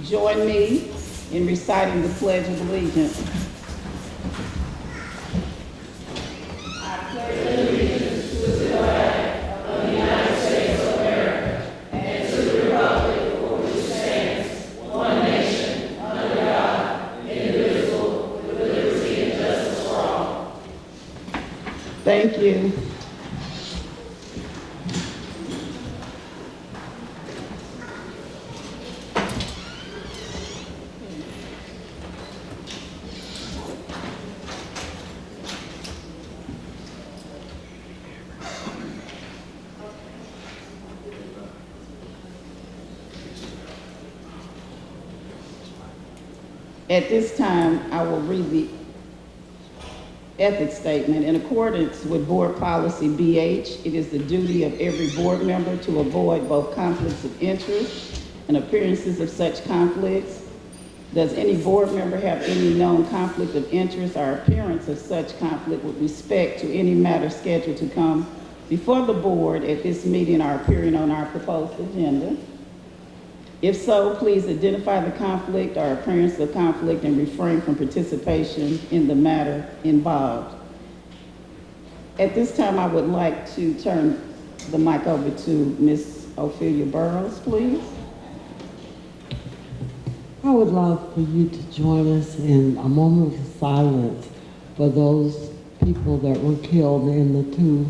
Join me in reciting the Pledge of Allegiance. Thank you. At this time, I will read the ethics statement. In accordance with Board Policy BH, it is the duty of every board member to avoid both conflicts of interest and appearances of such conflicts. Does any board member have any known conflict of interest or appearance of such conflict with respect to any matter scheduled to come before the board at this meeting or appearing on our proposed agenda? If so, please identify the conflict or appearance of conflict and refrain from participation in the matter involved. At this time, I would like to turn the mic over to Ms. Ophelia Burrows, please. I would love for you to join us in a moment of silence for those people that were killed in the two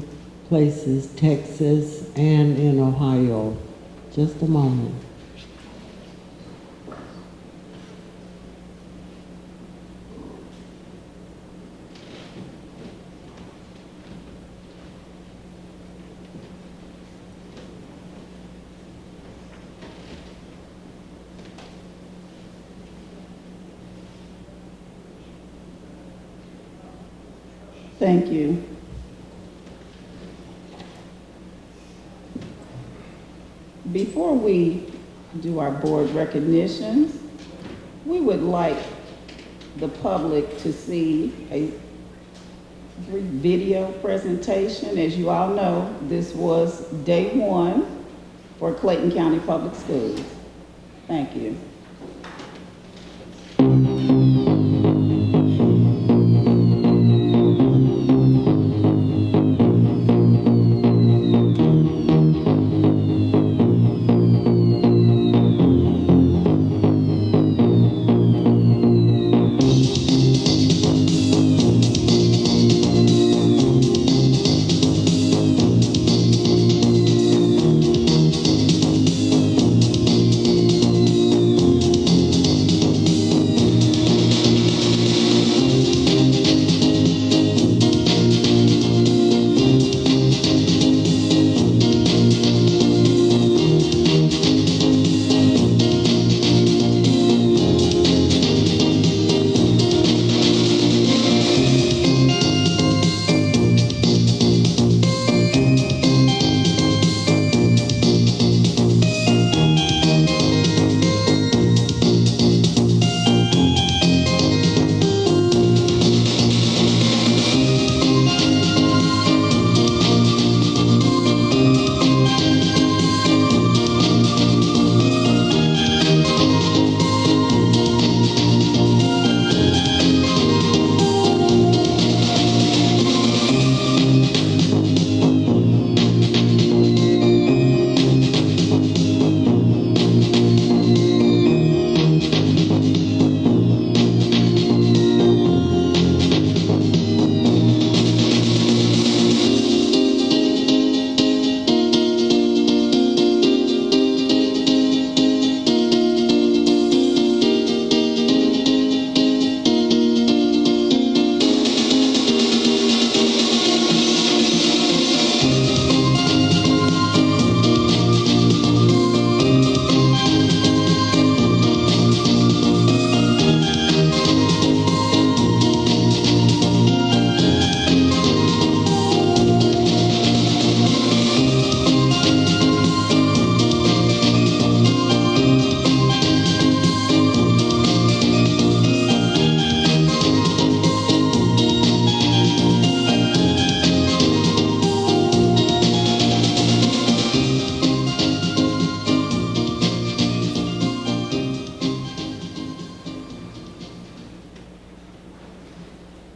places, Texas and in Ohio. Just a moment. Thank you. Before we do our board recognitions, we would like the public to see a brief video presentation. As you all know, this was day one for Clayton County Public Schools. Thank you.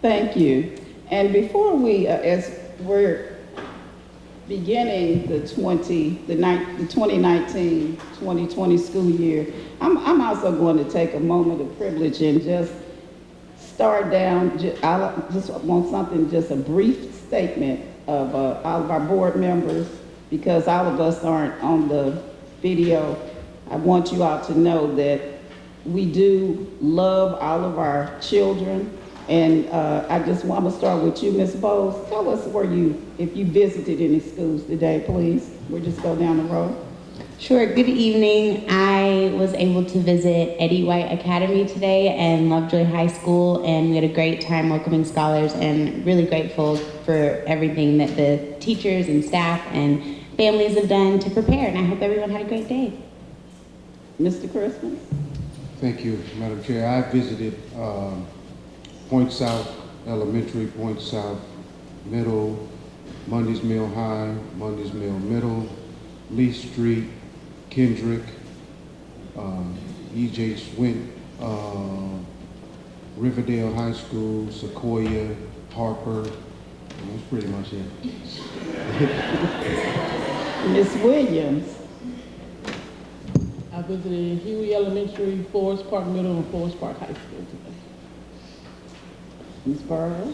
Thank you. And before we, as we're beginning the 2019-2020 school year, I'm also going to take a moment of privilege and just start down. I just want something, just a brief statement of all of our board members, because all of us aren't on the video. I want you all to know that we do love all of our children. And I'm gonna start with you, Ms. Bowles. Tell us if you visited any schools today, please. We'll just go down the road. Sure, good evening. I was able to visit Eddie White Academy today and Lovejoy High School, and we had a great time welcoming scholars, and really grateful for everything that the teachers and staff and families have done to prepare, and I hope everyone had a great day. Mr. Christmas? Thank you, Madam Chair. I visited Point South Elementary, Point South Middle, Mundy's Mill High, Mundy's Mill Middle, Lee Street, Kendrick, E.J. Swint, Riverdale High School, Sequoia, Harper. That's pretty much it. Ms. Williams? I visited Huey Elementary, Forest Park Middle, and Forest Park High School today. Ms. Burrow?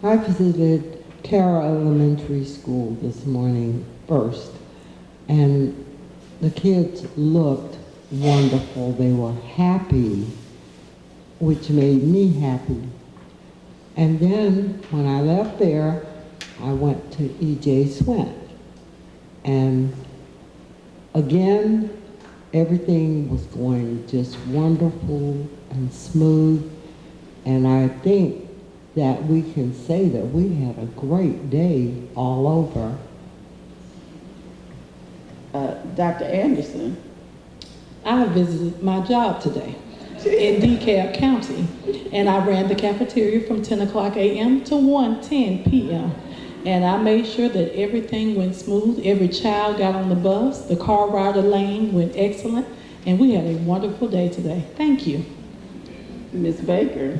I visited Tara Elementary School this morning first, and the kids looked wonderful. They were happy, which made me happy. And then when I left there, I went to E.J. Swint. And again, everything was going just wonderful and smooth. And I think that we can say that we had a great day all over. Dr. Anderson? I visited my job today in DeKalb County, and I ran the cafeteria from 10 o'clock a.m. to 1:10 p.m. And I made sure that everything went smooth. Every child got on the bus. The car rider lane went excellent, and we had a wonderful day today. Thank you. Ms. Baker?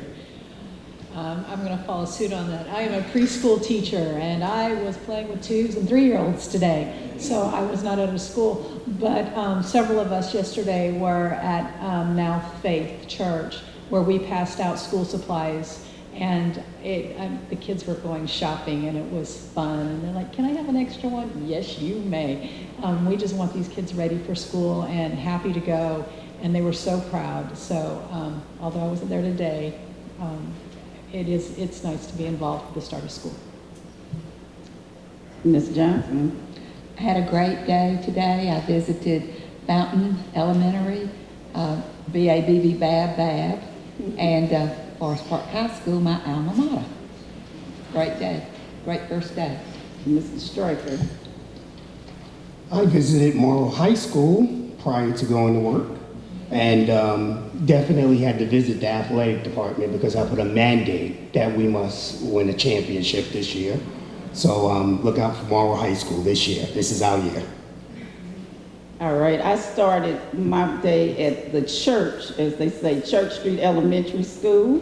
I'm going to follow suit on that. I am a preschool teacher, and I was playing with 2 and 3-year-olds today, so I was not out of school. But several of us yesterday were at Now Faith Church, where we passed out school supplies, and the kids were going shopping, and it was fun. And they're like, "Can I have an extra one?" "Yes, you may." We just want these kids ready for school and happy to go, and they were so proud. So although I wasn't there today, it's nice to be involved at the start of school. Ms. Johnson? I had a great day today. I visited Fountain Elementary, BABB Bab, and Forest Park High School, my alma mater. Great day, great first day. Mr. Striker? I visited Morrow High School prior to going to work, and definitely had to visit the athletic department because I put a mandate that we must win a championship this year. So look out for Morrow High School this year. This is our year. All right, I started my day at the church, as they say, Church Street Elementary School.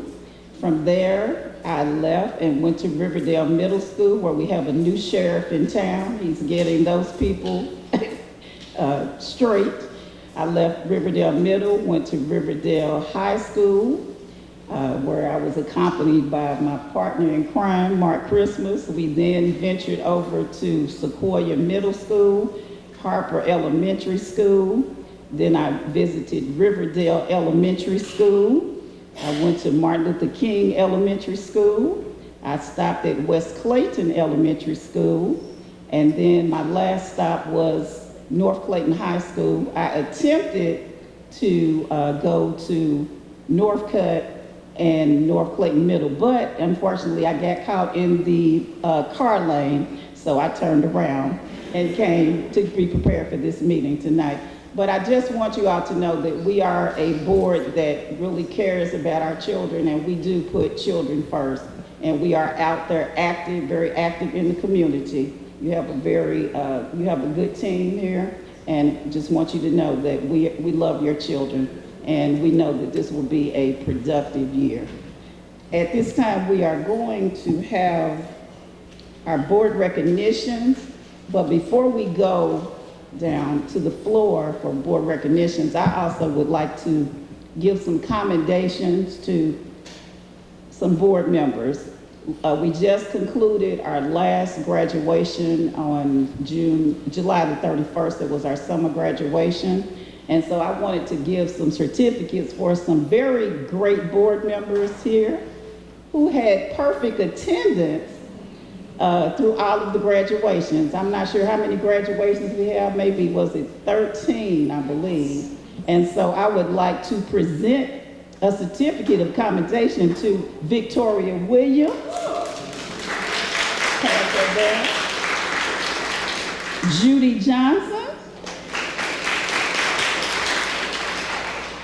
From there, I left and went to Riverdale Middle School, where we have a new sheriff in town. He's getting those people straight. I left Riverdale Middle, went to Riverdale High School, where I was accompanied by my partner in crime, Mark Christmas. We then ventured over to Sequoia Middle School, Harper Elementary School. Then I visited Riverdale Elementary School. I went to Martin Luther King Elementary School. I stopped at West Clayton Elementary School. And then my last stop was North Clayton High School. I attempted to go to Northcutt and North Clayton Middle, but unfortunately I got caught in the car lane, so I turned around and came to be prepared for this meeting tonight. But I just want you all to know that we are a board that really cares about our children, and we do put children first. And we are out there active, very active in the community. You have a good team here, and just want you to know that we love your children, and we know that this will be a productive year. At this time, we are going to have our board recognitions, but before we go down to the floor for board recognitions, I also would like to give some commendations to some board members. We just concluded our last graduation on July the 31st. It was our summer graduation. And so I wanted to give some certificates for some very great board members here who had perfect attendance through all of the graduations. I'm not sure how many graduations we have, maybe was it 13, I believe. And so I would like to present a certificate of commendation to Victoria Williams. Pass that down. Judy Johnson.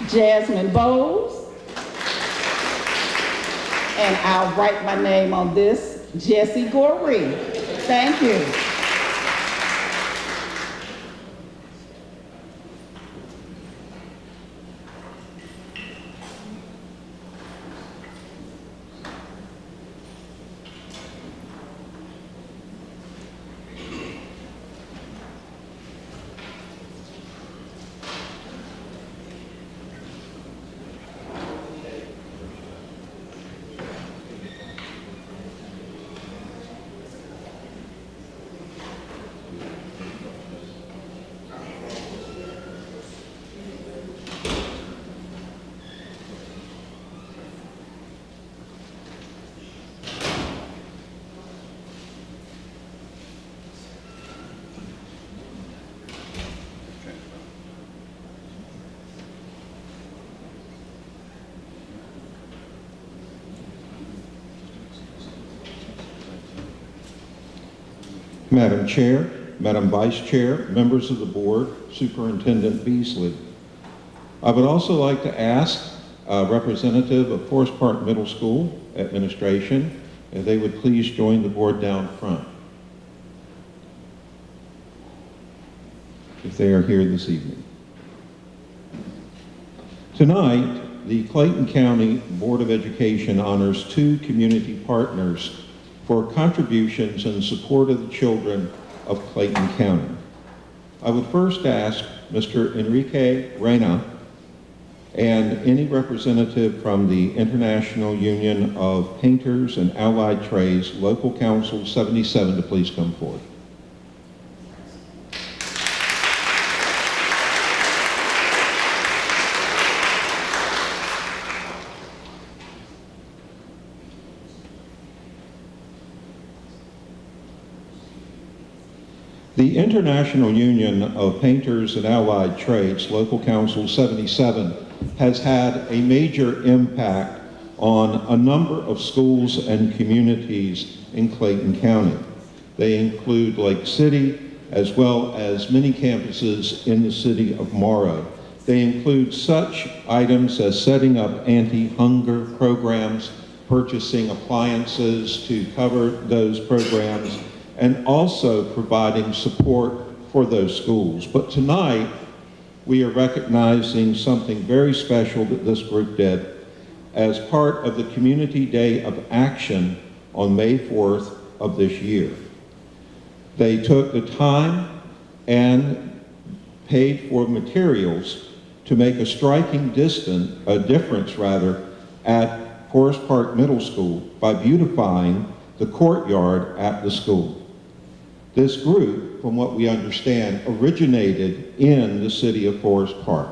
Jasmine Bowles. And I'll write my name on this, Jessie Goree. Thank you. Madam Chair, Madam Vice Chair, members of the board, Superintendent Beasley. I would also like to ask a representative of Forest Park Middle School administration if they would please join the board down front, if they are here this evening. Tonight, the Clayton County Board of Education honors 2 community partners for contributions in support of the children of Clayton County. I would first ask Mr. Enrique Reyna and any representative from the International Union of Painters and Allied Trades, Local Council 77, to please come forward. The International Union of Painters and Allied Trades, Local Council 77, has had a major impact on a number of schools and communities in Clayton County. They include Lake City, as well as many campuses in the city of Morrow. They include such items as setting up anti-hunger programs, purchasing appliances to cover those programs, and also providing support for those schools. But tonight, we are recognizing something very special that this group did as part of the Community Day of Action on May 4th of this year. They took the time and paid for materials to make a striking difference at Forest Park Middle School by beautifying the courtyard at the school. This group, from what we understand, originated in the city of Forest Park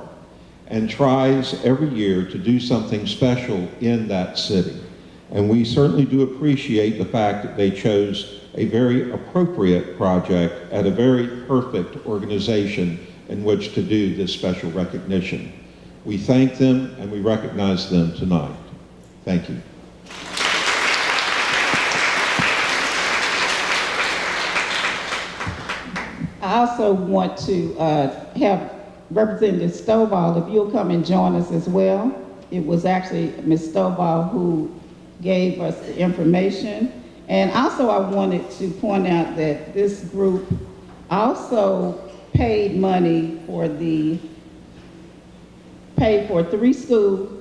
and tries every year to do something special in that city. And we certainly do appreciate the fact that they chose a very appropriate project at a very perfect organization in which to do this special recognition. We thank them and we recognize them tonight. Thank you. I also want to have Representative Stovall, if you'll come and join us as well. It was actually Ms. Stovall who gave us the information. And also I wanted to point out that this group also paid money for 3 schools,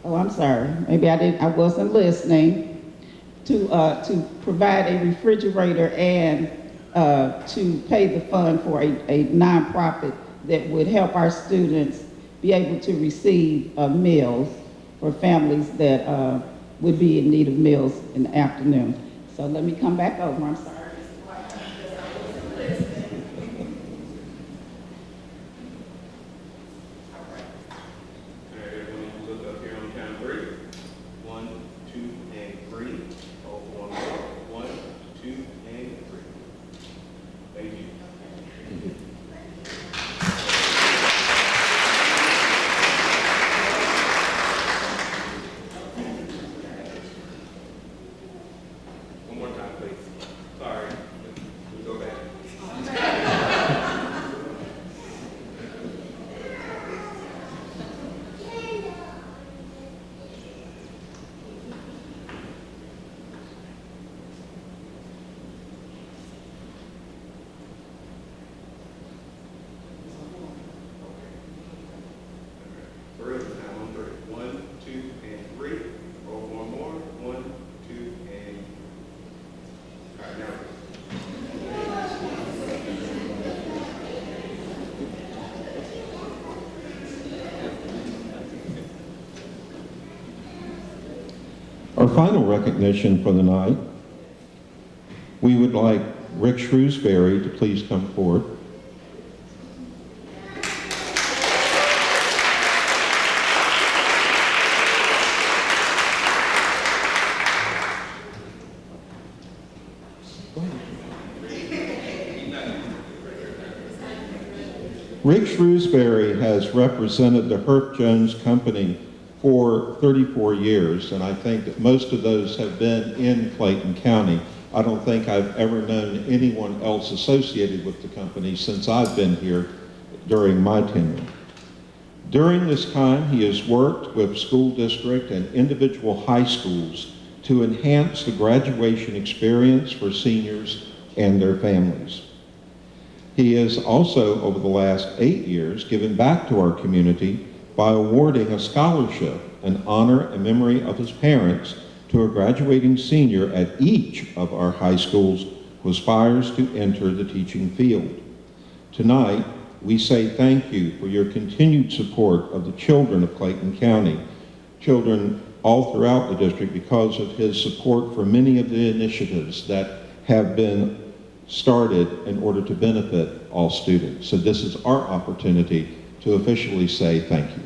oh, I'm sorry, maybe I wasn't listening, to provide a refrigerator and to pay the fund for a nonprofit that would help our students be able to receive meals for families that would be in need of meals in the afternoon. So let me come back over, I'm sorry. Look up here on count three. 1, 2, and 3. Oh, 1 more. 1, 2, and 3. Thank you. One more time, please. Sorry. We'll go back. Three at a time on 3. 1, 2, and 3. Oh, one more. 1, 2, and. All right, now. Our final recognition for the night, we would like Rick Shrewsbury to please come forward. Rick Shrewsbury has represented the Herff Jones Company for 34 years, and I think that most of those have been in Clayton County. I don't think I've ever known anyone else associated with the company since I've been here during my tenure. During this time, he has worked with school district and individual high schools to enhance the graduation experience for seniors and their families. He has also, over the last 8 years, given back to our community by awarding a scholarship in honor and memory of his parents to a graduating senior at each of our high schools who aspires to enter the teaching field. Tonight, we say thank you for your continued support of the children of Clayton County, children all throughout the district, because of his support for many of the initiatives that have been started in order to benefit all students. So this is our opportunity to officially say thank you.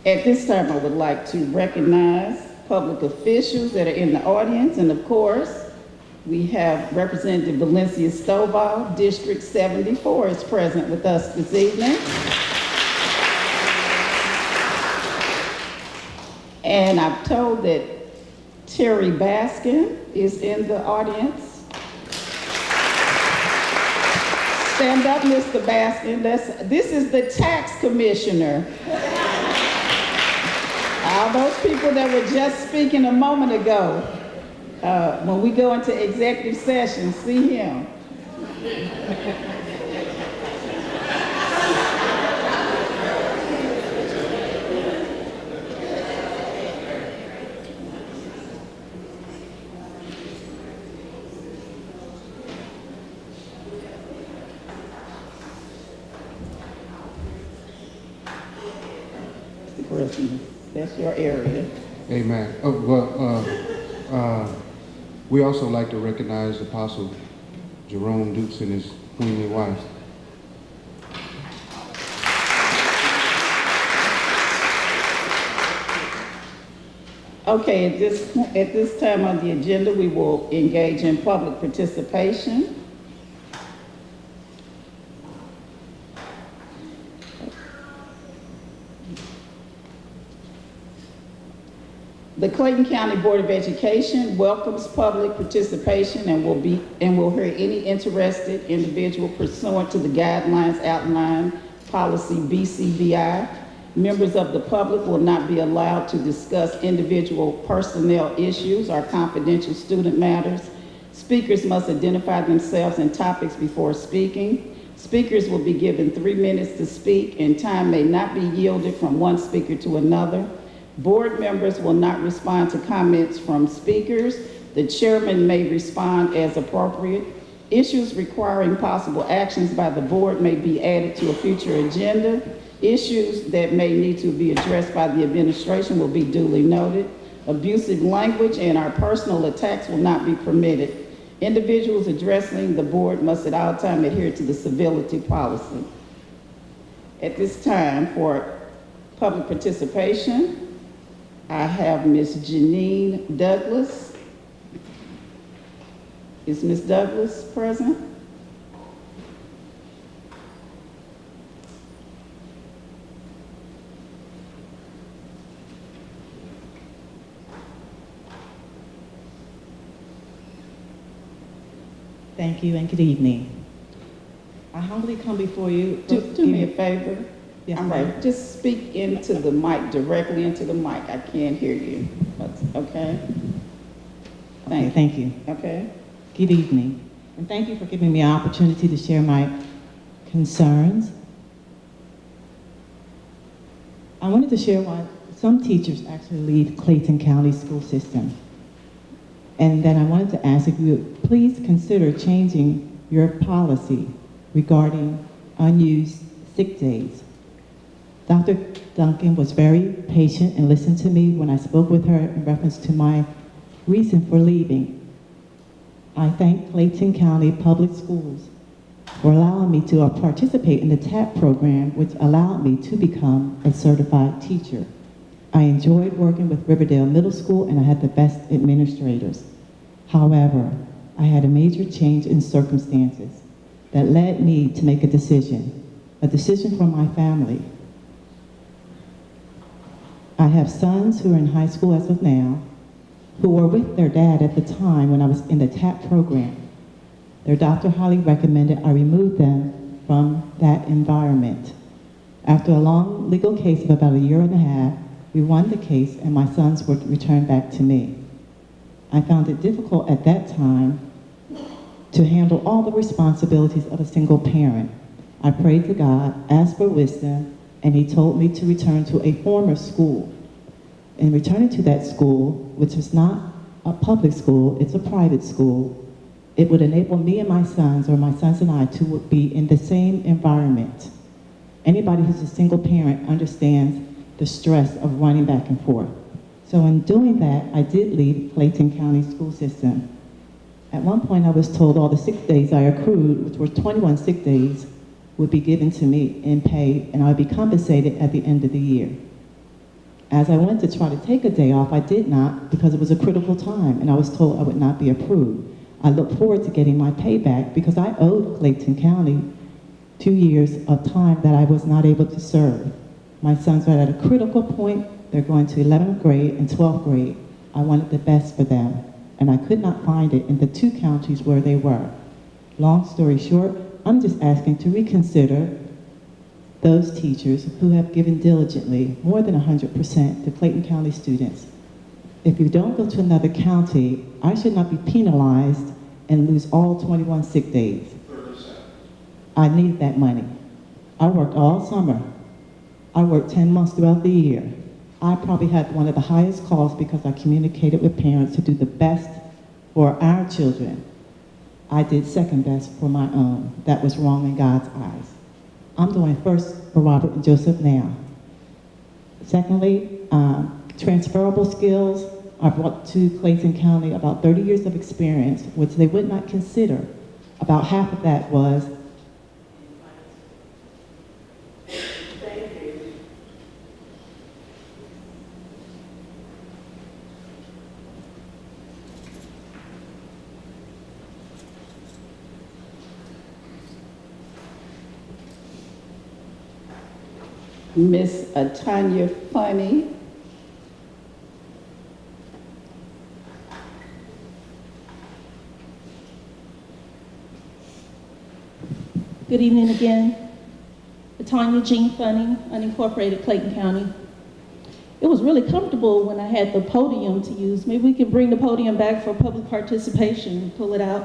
At this time, I would like to recognize public officials that are in the audience, and of course, we have Representative Valencia Stovall, District 74 is present with us this evening. And I'm told that Terry Baskin is in the audience. Stand up, Mr. Baskin. This is the tax commissioner. All those people that were just speaking a moment ago, when we go into executive session, see him. Christmas. That's your area. Amen. We also like to recognize Apostle Jerome Dukes and his queenly wife. Okay, at this time on the agenda, we will engage in public participation. The Clayton County Board of Education welcomes public participation and will hear any interested individual pursuant to the guidelines outlined policy BCBI. Members of the public will not be allowed to discuss individual personnel issues or confidential student matters. Speakers must identify themselves and topics before speaking. Speakers will be given 3 minutes to speak, and time may not be yielded from one speaker to another. Board members will not respond to comments from speakers. The chairman may respond as appropriate. Issues requiring possible actions by the board may be added to a future agenda. Issues that may need to be addressed by the administration will be duly noted. Abusive language and our personal attacks will not be permitted. Individuals addressing the board must at all times adhere to the civility policy. At this time, for public participation, I have Ms. Janine Douglas. Is Ms. Douglas present? Thank you and good evening. I humbly come before you. Do me a favor. Yes, All ma'am. right, just speak into the mic, directly into the mic. I can't hear you. Okay? Thank you. Okay? Good evening. And thank you for giving me an opportunity to share my concerns. I wanted to share why some teachers actually leave Clayton County school system. And then I wanted to ask if you would please consider changing your policy regarding unused sick days. Dr. Duncan was very patient and listened to me when I spoke with her in reference to my reason for leaving. I thank Clayton County Public Schools for allowing me to participate in the TAP program, which allowed me to become a certified teacher. I enjoyed working with Riverdale Middle School and I had the best administrators. However, I had a major change in circumstances that led me to make a decision for my family. I have sons who are in high school as of now, who were with their dad at the time when I was in the TAP program. Their doctor highly recommended I remove them from that environment. After a long legal case of about 1.5 years, we won the case and my sons were returned back to me. I found it difficult at that time to handle all the responsibilities of a single parent. I prayed to God, asked for wisdom, and he told me to return to a former school. In returning to that school, which is not a public school, it's a private school, it would enable me and my sons, or my sons and I, to be in the same environment. Anybody who's a single parent understands the stress of running back and forth. So in doing that, I did leave Clayton County school system. At one point, I was told all the sick days I accrued, which were 21 sick days, would be given to me in pay, and I would be compensated at the end of the year. As I went to try to take a day off, I did not because it was a critical time, and I was told I would not be approved. I look forward to getting my pay back because I owed Clayton County 2 years of time that I was not able to serve. My sons are at a critical point. They're going to 11th grade and 12th grade. I wanted the best for them, and I could not find it in the 2 counties where they were. Long story short, I'm just asking to reconsider those teachers who have given diligently more than 100% to Clayton County students. If you don't go to another county, I should not be penalized and lose all 21 sick days. I needed that money. I worked all summer. I worked 10 months throughout the year. I probably had one of the highest costs because I communicated with parents to do the best for our children. I did second best for my own. That was wrong in God's eyes. I'm doing first for Robert and Joseph now. Secondly, transferable skills. I brought to Clayton County about 30 years of experience, which they would not consider. About half of that was Miss Tanya Funny. Good evening again. Tanya Jean Funny, unincorporated Clayton County. It was really comfortable when I had the podium to use. Maybe we can bring the podium back for public participation, pull it out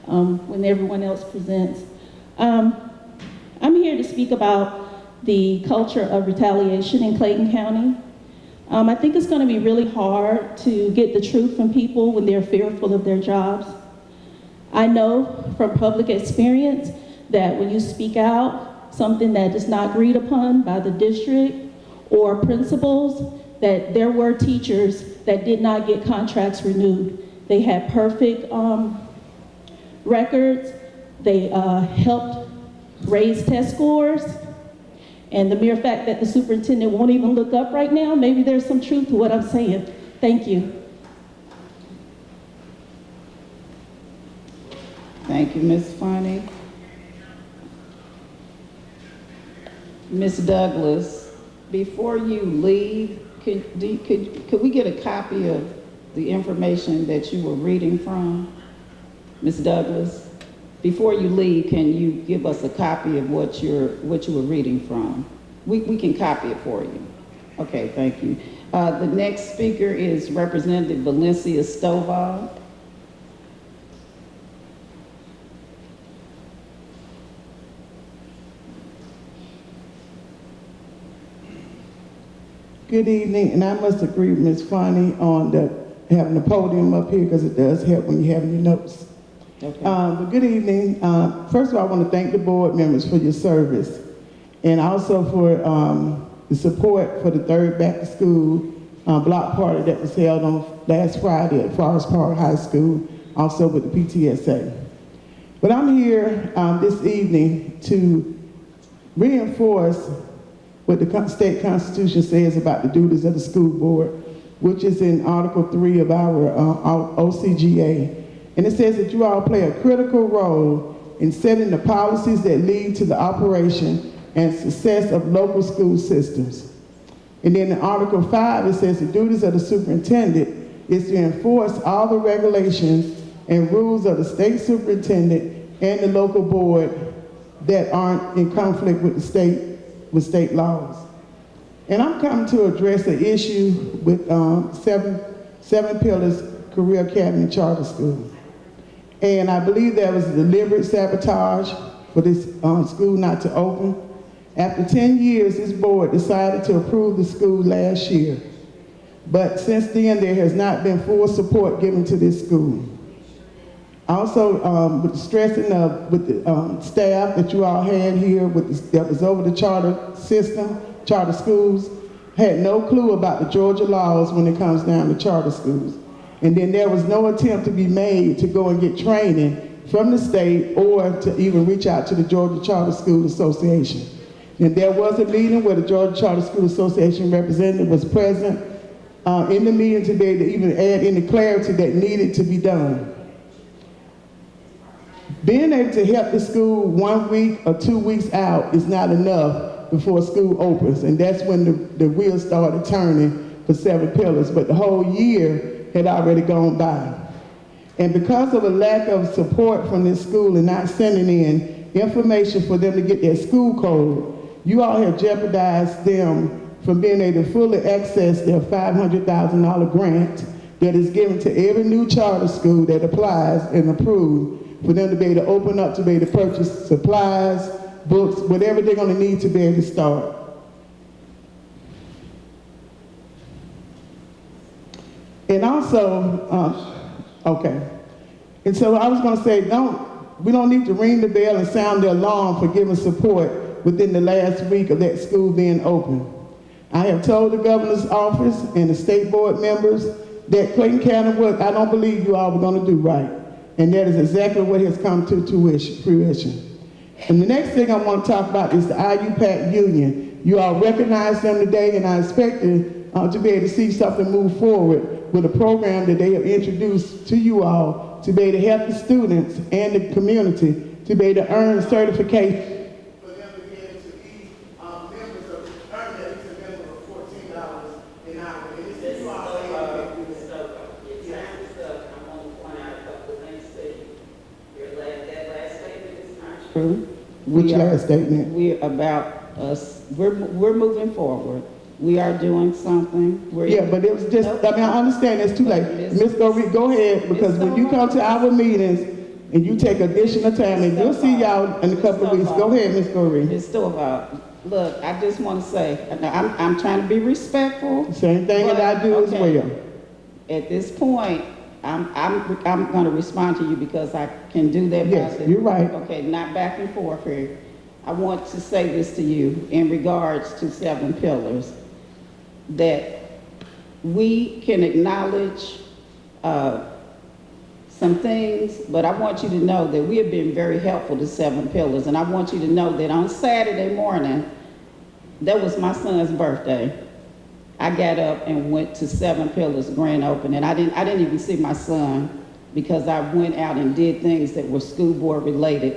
when everyone else presents. I'm here to speak about the culture of retaliation in Clayton County. I think it's going to be really hard to get the truth from people when they're fearful of their jobs. I know from public experience that when you speak out something that is not agreed upon by the district or principals, that there were teachers that did not get contracts renewed. They had perfect records. They helped raise test scores. And the mere fact that the superintendent won't even look up right now, maybe there's some truth to what I'm saying. Thank you. Thank you, Ms. Funny. Ms. Douglas, before you leave, could we get a copy of the information that you were reading from? Ms. Douglas, before you leave, can you give us a copy of what you were reading from? We can copy it for you. Okay, thank you. The next speaker is Representative Valencia Stovall. Good evening, and I must agree with Ms. Funny on having the podium up here because it does help when you have your notes. Okay. But good evening. First of all, I want to thank the board members for your service and also for the support for the third back to school block party that was held on last Friday at Forest Park High School, also with the PTSA. But I'm here this evening to reinforce what the state constitution says about the duties of the school board, which is in Article 3 of our OCGA. And it says that you all play a critical role in setting the policies that lead to the operation and success of local school systems. And then in Article 5, it says the duties of the superintendent is to enforce all the regulations and rules of the state superintendent and the local board that aren't in conflict with the state laws. And I'm coming to address an issue with Seven Pillars Career Academy Charter School. And I believe there was a deliberate sabotage for this school not to open. After 10 years, this board decided to approve the school last year. But since then, there has not been full support given to this school. Also, with the stressing of with the staff that you all had here that was over the charter system, charter schools, had no clue about the Georgia laws when it comes down to charter schools. And then there was no attempt to be made to go and get training from the state or to even reach out to the Georgia Charter School Association. And there was a meeting where the Georgia Charter School Association representative was present in the meeting today to even add any clarity that needed to be done. Being able to help the school 1 week or 2 weeks out is not enough before school opens, and that's when the wheels started turning for Seven Pillars, but the whole year had already gone by. And because of a lack of support from this school and not sending in information for them to get their school code, You all have jeopardized them from being able to fully access their $500,000 grant that is given to every new charter school that applies and approved for them to be able to open up, to be able to purchase supplies, books, whatever they're going to need to be able to start. And also, okay. And so I was going to say, we don't need to ring the bell and sound the alarm for giving support within the last week of that school being open. I have told the governor's office and the state board members that Clayton County, I don't believe you all were going to do right. And that is exactly what has come to fruition. And the next thing I want to talk about is the IUPAC Union. You all recognize them today, and I expect to be able to see something move forward with a program that they have introduced to you all to be able to help the students and the community to be able to earn certification. For them to be able to be members of, earn at least a minimum of $14 an hour. And this is you all Which last statement? We're about us, we're moving forward. We are doing something. Yeah, but it was just, I mean, I understand it's too late. Ms. Goree, go ahead, because when you come to our meetings and you take additional time, and we'll see y'all in a couple of weeks. Go ahead, Ms. Goree. Ms. Stovall, look, I just want to say, I'm trying to be respectful. Same thing that I do as well. At this point, I'm going to respond to you because I can do that. Yes, you're right. Okay, not back and forth here. I want to say this to you in regards to 7 pillars, that we can acknowledge some things, but I want you to know that we have been very helpful to 7 pillars, and I want you to know that on Saturday morning, that was my son's birthday. I got up and went to 7 Pillars grand opening. I didn't even see my son because I went out and did things that were school board related.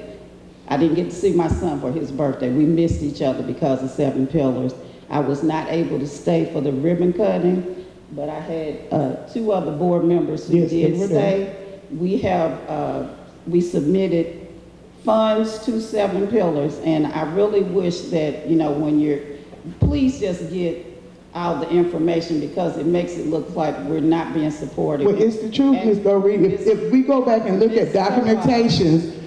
I didn't get to see my son for his birthday. We missed each other because of 7 Pillars. I was not able to stay for the ribbon cutting, but I had 2 other board members who did stay. We submitted funds to 7 Pillars, and I really wish that, please just get all the information because it makes it look like we're not being supported. Well, it's the truth, Ms. Goree. If we go back and look at documentations,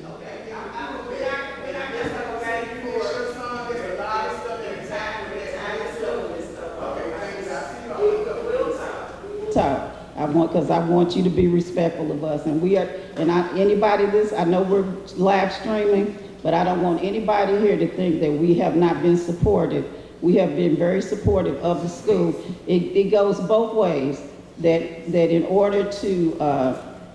because I want you to be respectful of us, and I know we're live streaming, but I don't want anybody here to think that we have not been supported. We have been very supportive of the school. It goes both ways, that in order to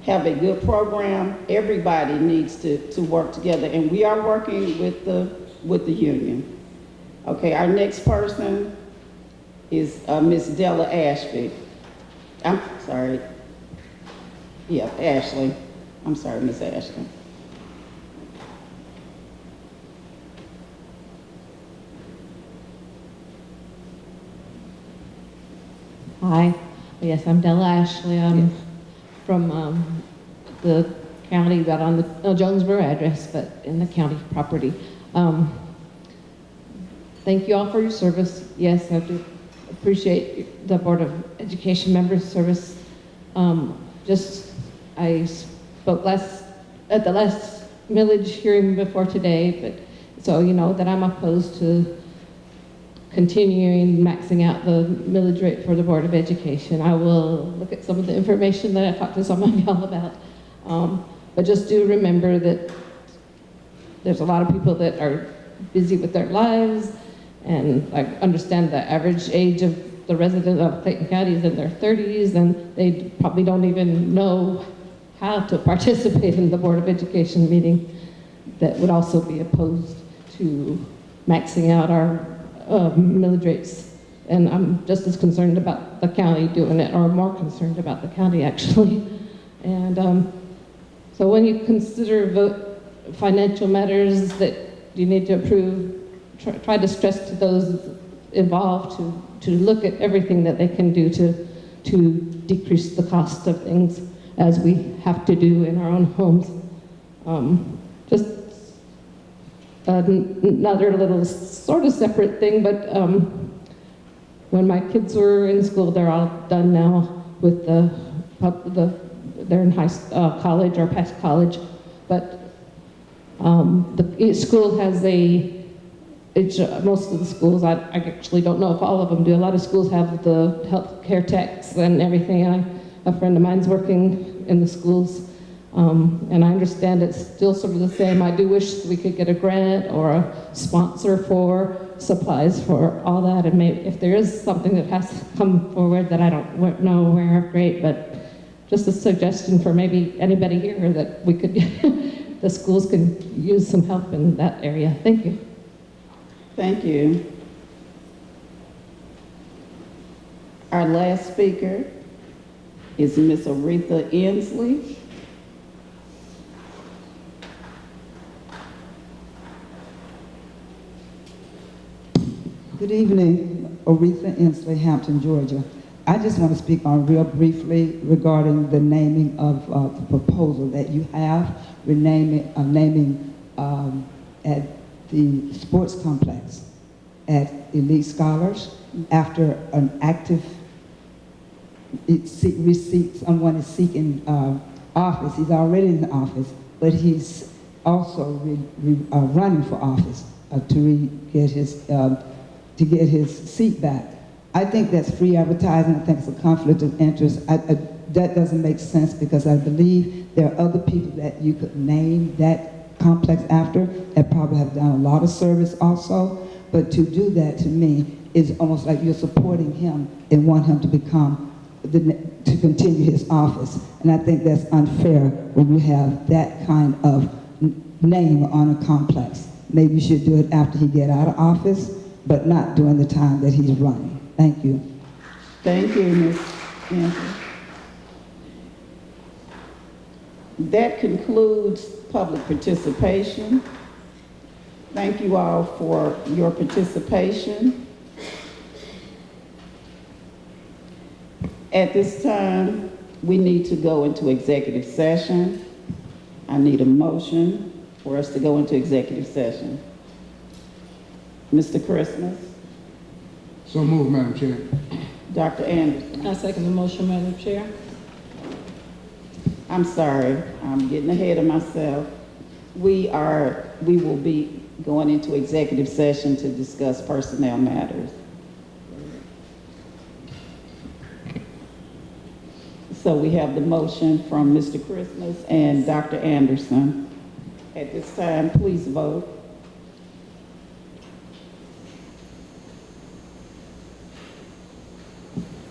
have a good program, everybody needs to work together, and we are working with the union. Okay, our next person is Miss Della Ashby. I'm sorry. Yeah, Ashley. I'm sorry, Miss Ashley. Hi. Yes, I'm Della Ashley. I'm from the county, but on the Jonesboro address, but in the county property. Thank you all for your service. Yes, I do appreciate the Board of Education members' service. I spoke at the last millage hearing before today, but so you know that I'm opposed to continuing maxing out the millage rate for the Board of Education. I will look at some of the information that I talked to some of y'all about. But just do remember that there's a lot of people that are busy with their lives, and I understand the average age of the resident of Clayton County is in their 30s, and they probably don't even know how to participate in the Board of Education meeting, that would also be opposed to maxing out our millage rates. And I'm just as concerned about the county doing it, or more concerned about the county actually. And so when you consider financial matters that you need to approve, try to stress to those involved to look at everything that they can do to decrease the cost of things, as we have to do in our own homes. another little sort of separate thing, but when my kids were in school, they're all done now with they're in college or past college, but each school has most of the schools, I actually don't know if all of them do. A lot of schools have the health care techs and everything. A friend of mine's working in the schools, and I understand it's still sort of the same. I do wish we could get a grant or a sponsor for supplies for all that, and maybe if there is something that has to come forward that I don't know where, great, but just a suggestion for maybe anybody here that we could, the schools can use some help in that area. Thank you. Thank you. Our last speaker is Miss Aretha Inslee. Good evening, Aretha Inslee, Hampton, Georgia. I just want to speak on real briefly regarding the naming of the proposal that you have, naming at the sports complex at Elite Scholars after an active someone is seeking office. He's already in office, but he's also running for office to get his seat back. I think that's free advertising. I think it's a conflict of interest. That doesn't make sense because I believe there are other people that you could name that complex after that probably have done a lot of service also. But to do that to me is almost like you're supporting him and want him to to continue his office. And I think that's unfair when you have that kind of name on a complex. Maybe you should do it after he get out of office, but not during the time that he's running. Thank you. Thank you, Ms. Anthony. That concludes public participation. Thank you all for your participation. At this time, we need to go into executive session. I need a motion for us to go into executive session. Mr. Christmas? So moved, Madam Chair. Dr. Anderson? I second the motion, Madam Chair. I'm sorry, I'm getting ahead of myself. We will be going into executive session to discuss personnel matters. So we have the motion from Mr. Christmas and Dr. Anderson. At this time, please vote.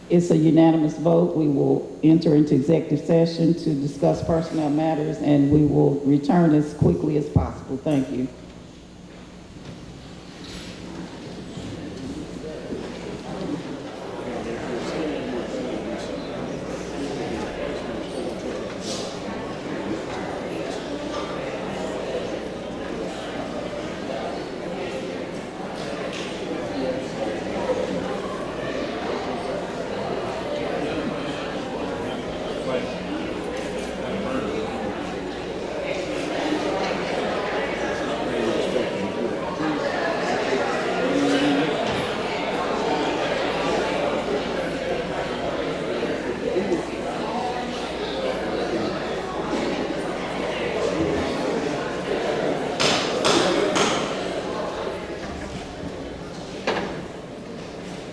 It's a unanimous vote. We will enter into executive session to discuss personnel matters, and we will return as quickly as possible. Thank you.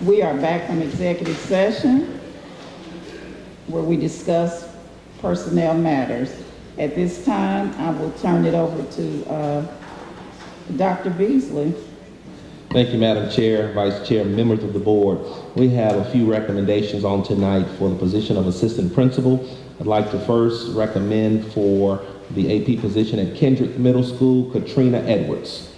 We are back from executive session where we discuss personnel matters. At this time, I will turn it over to Dr. Beasley. Thank you, Madam Chair, Vice Chair, members of the board. We have a few recommendations on tonight for the position of assistant principal. I'd like to first recommend for the AP position at Kendrick Middle School, Katrina Edwards.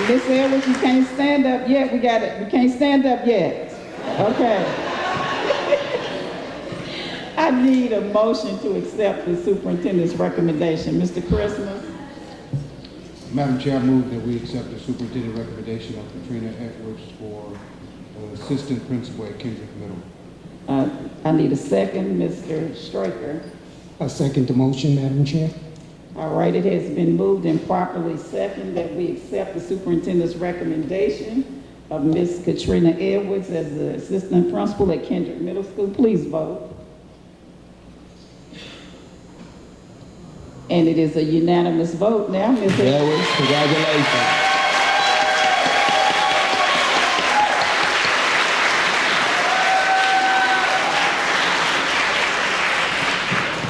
Miss Edwards, you can't stand up yet. We got it. You can't stand up yet. Okay. I need a motion to accept the superintendent's recommendation. Mr. Christmas? Madam Chair, I move that we accept the superintendent recommendation of Katrina Edwards for assistant principal at Kendrick Middle. I need a second. Mr. Straker? I second the motion, Madam Chair. All right, it has been moved and properly seconded that we accept the superintendent's recommendation of Ms. Katrina Edwards as the assistant principal at Kendrick Middle School. Please vote. And it is a unanimous vote now, Ms. Edwards, congratulations.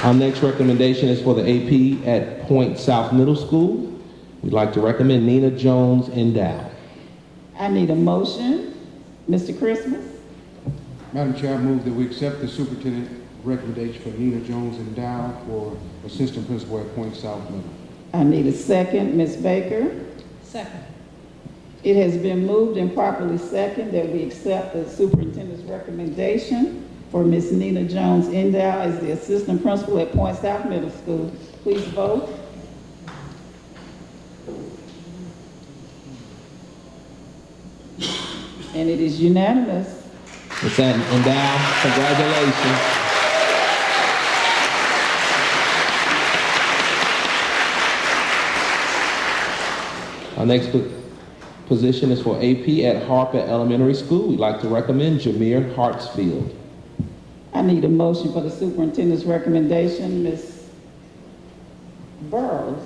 Our next recommendation is for the AP at Point South Middle School. We'd like to recommend Nina Jones Endow. I need a motion. Mr. Christmas? Madam Chair, I move that we accept the superintendent recommendation for Nina Jones Endow for assistant principal at Point South Middle. I need a second. Ms. Baker? Second. It has been moved and properly seconded that we accept the superintendent's recommendation for Ms. Nina Jones Endow as the assistant principal at Point South Middle School. Please vote. And it is unanimous. Ms. Endow, congratulations. Our next position is for AP at Harper Elementary School. We'd like to recommend Jameer Hartsfield. I need a motion for the superintendent's recommendation. Ms. Burrows?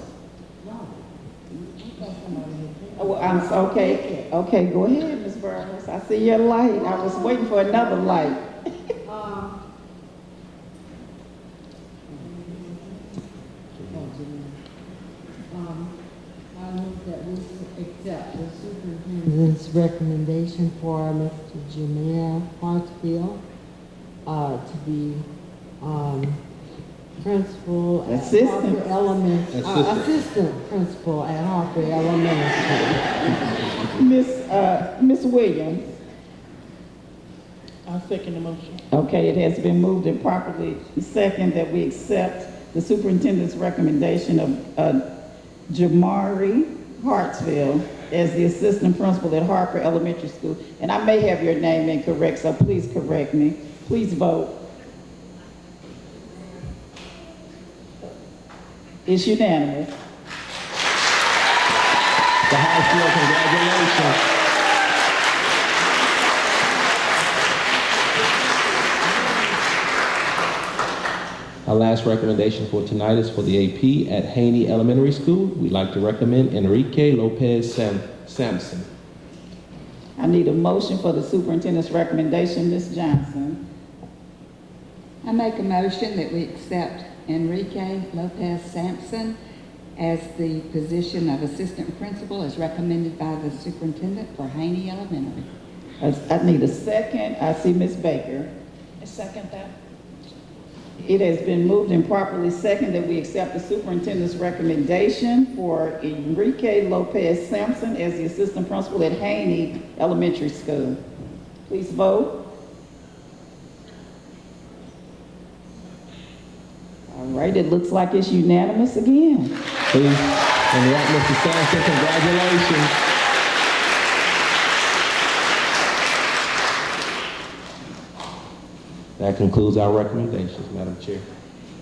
Oh, okay. Okay, go ahead, Ms. Burrows. I see your light. I was waiting for another light. I move that we accept the superintendent's recommendation for Mr. Jameer Hartsfield to be principal at Assistant. Harper Elementary, assistant principal at Harper Elementary. Ms. Williams? I second the motion. Okay, it has been moved and properly seconded that we accept the superintendent's recommendation of Jamari Hartsfield as the assistant principal at Harper Elementary School. And I may have your name incorrect, so please correct me. Please vote. It's unanimous. The Hartsfield, congratulations. Our last recommendation for tonight is for the AP at Haney Elementary School. We'd like to recommend Enrique Lopez Sampson. I need a motion for the superintendent's recommendation. Ms. Johnson? I make a motion that we accept Enrique Lopez Sampson as the position of assistant principal as recommended by the superintendent for Haney Elementary. I need a second. I see Ms. Baker. I second that. It has been moved and properly seconded that we accept the superintendent's recommendation for Enrique Lopez Sampson as the assistant principal at Haney Elementary School. Please vote. All right, it looks like it's unanimous again. Please, and Mr. Sampson, congratulations. That concludes our recommendations, Madam Chair.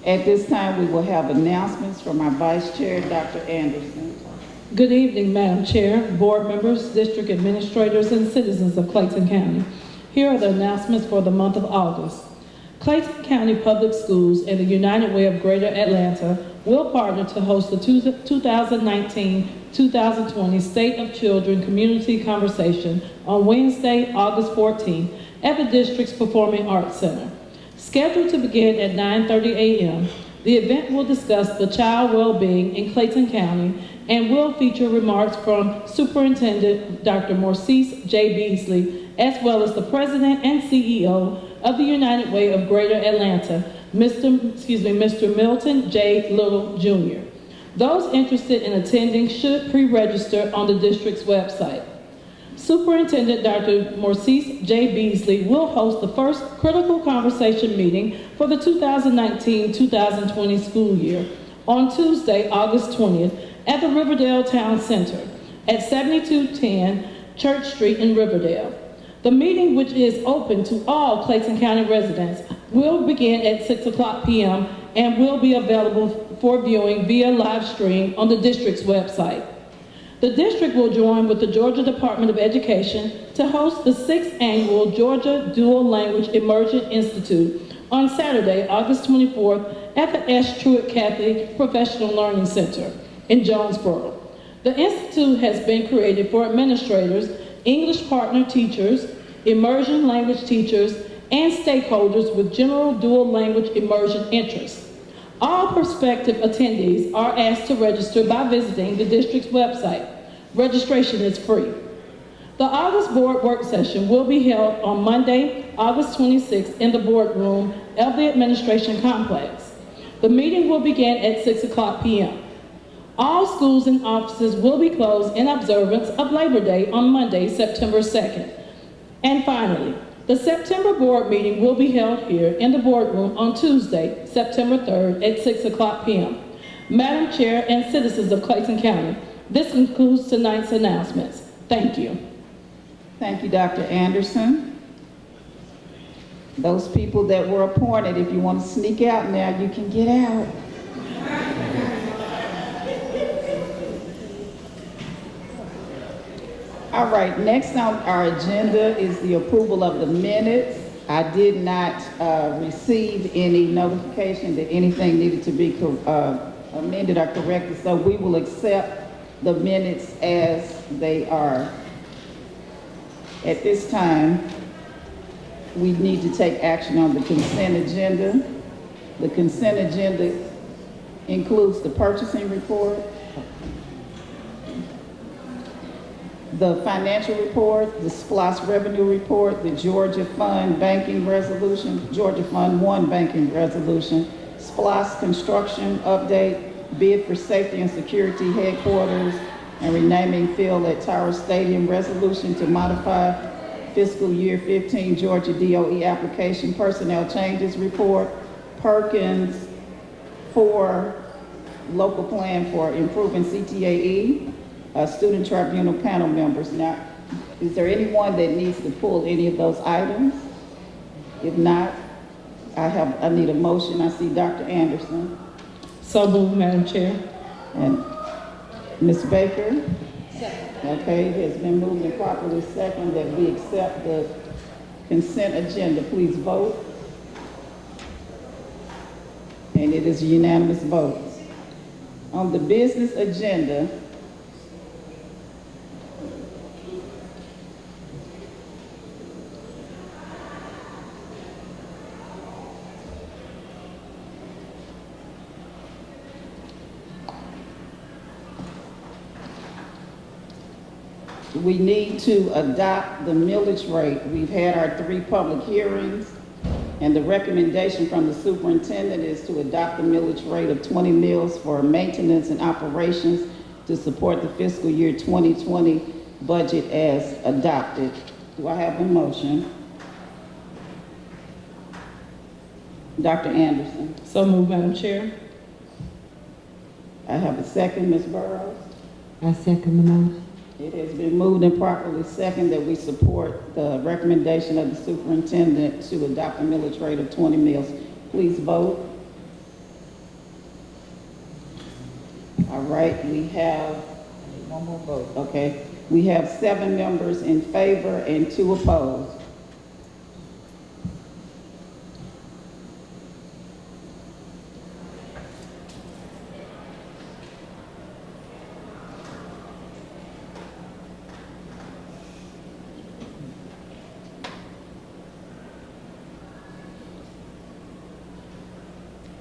At this time, we will have announcements from our Vice Chair, Dr. Anderson. Good evening, Madam Chair, board members, district administrators, and citizens of Clayton County. Here are the announcements for the month of August. Clayton County Public Schools and the United Way of Greater Atlanta will partner to host the 2019-2020 State of Children Community Conversation on Wednesday, August 14th at the district's Performing Arts Center. Scheduled to begin at 9:30 a.m., the event will discuss the child well-being in Clayton County and will feature remarks from Superintendent Dr. Maurice J. Beasley, as well as the President and CEO of the United Way of Greater Atlanta, Mr. Milton J. Little Jr. Those interested in attending should pre-register on the district's website. Superintendent Dr. Maurice J. Beasley will host the first critical conversation meeting for the 2019-2020 school year on Tuesday, August 20th at the Riverdale Town Center at 7210 Church Street in Riverdale. The meeting, which is open to all Clayton County residents, will begin at 6:00 p.m. and will be available for viewing via live stream on the district's website. The district will join with the Georgia Department of Education to host the 6th annual Georgia Dual Language Immersion Institute on Saturday, August 24th at the S. Truett Catholic Professional Learning Center in Jonesboro. The Institute has been created for administrators, English partner teachers, immersion language teachers, and stakeholders with general dual language immersion interests. All prospective attendees are asked to register by visiting the district's website. Registration is free. The August board work session will be held on Monday, August 26th in the boardroom of the administration complex. The meeting will begin at 6:00 p.m. All schools and offices will be closed in observance of Labor Day on Monday, September 2nd. And finally, the September board meeting will be held here in the boardroom on Tuesday, September 3rd at 6:00 p.m. Madam Chair and citizens of Clayton County, this concludes tonight's announcements. Thank you. Thank you, Dr. Anderson. Those people that were appointed, if you want to sneak out now, you can get out. All right, next on our agenda is the approval of the minutes. I did not receive any notification that anything needed to be amended or corrected, so we will accept the minutes as they are. At this time, we need to take action on the consent agenda. The consent agenda includes the purchasing report, the financial report, the SPLOST revenue report, the Georgia Fund banking resolution, Georgia Fund 1 banking resolution, SPLOST construction update, bid for safety and security headquarters, and renaming field at Tower Stadium resolution to modify fiscal year 15 Georgia DOE application personnel changes report, Perkins 4 local plan for improving CTAE, student tribunal panel members. Now, is there anyone that needs to pull any of those items? If not, I need a motion. I see Dr. Anderson. So moved, Madam Chair. And Ms. Baker? Second. Okay, it has been moved and properly second that we accept the consent agenda. Please vote. And it is a unanimous vote. On the business agenda, we need to adopt the millage rate. We've had our 3 public hearings, and the recommendation from the superintendent is to adopt the millage rate of 20 mills for maintenance and operations to support the fiscal year 2020 budget as adopted. Do I have a motion? Dr. Anderson. So moved, Madam Chair. I have a second, Ms. Burrows. I second the motion. It has been moved and properly second that we support the recommendation of the superintendent to adopt a millage rate of 20 mills. Please vote. All right, we have one more vote. Okay, we have 7 members in favor and 2 opposed.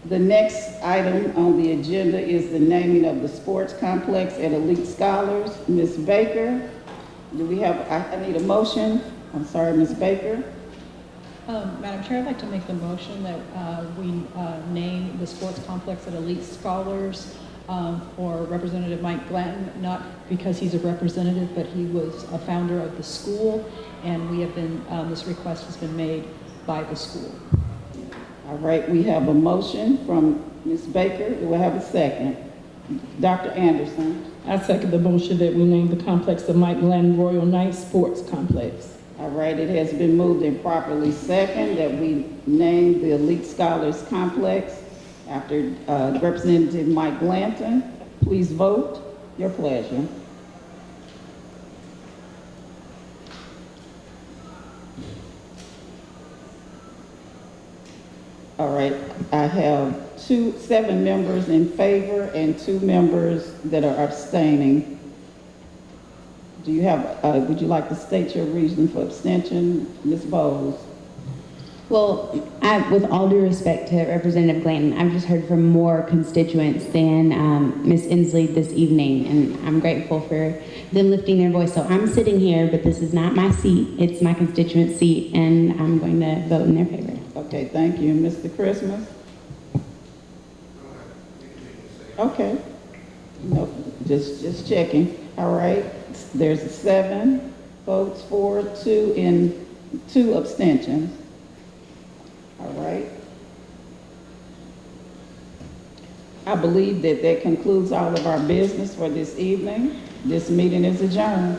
The next item on the agenda is the naming of the sports complex at Elite Scholars. Ms. Baker, do we have, I need a motion. I'm sorry, Ms. Baker. Madam Chair, I'd like to make the motion that we name the sports complex at Elite Scholars for Representative Mike Glanton, not because he's a representative, but he was a founder of the school, and we have been, this request has been made by the school. All right, we have a motion from Ms. Baker. Do we have a second? Dr. Anderson. I second the motion that we name the complex the Mike Glenn Royal Knight Sports Complex. All right, it has been moved and properly second that we name the Elite Scholars Complex After Representative Mike Blanton, please vote your pleasure. All right, I have 7 members in favor and 2 members that are abstaining. Do you have, would you like to state your reason for abstention, Ms. Bowles? Well, with all due respect to Representative Clayton, I've just heard from more constituents than Ms. Inslee this evening, and I'm grateful for them lifting their voice. So I'm sitting here, but this is not my seat. It's my constituent seat, and I'm going to vote in their favor. Okay, thank you. Mr. Christmas? Okay. No, just checking. All right. There's 7 votes for, 2 and 2 abstentions. All right. I believe that concludes all of our business for this evening. This meeting is adjourned.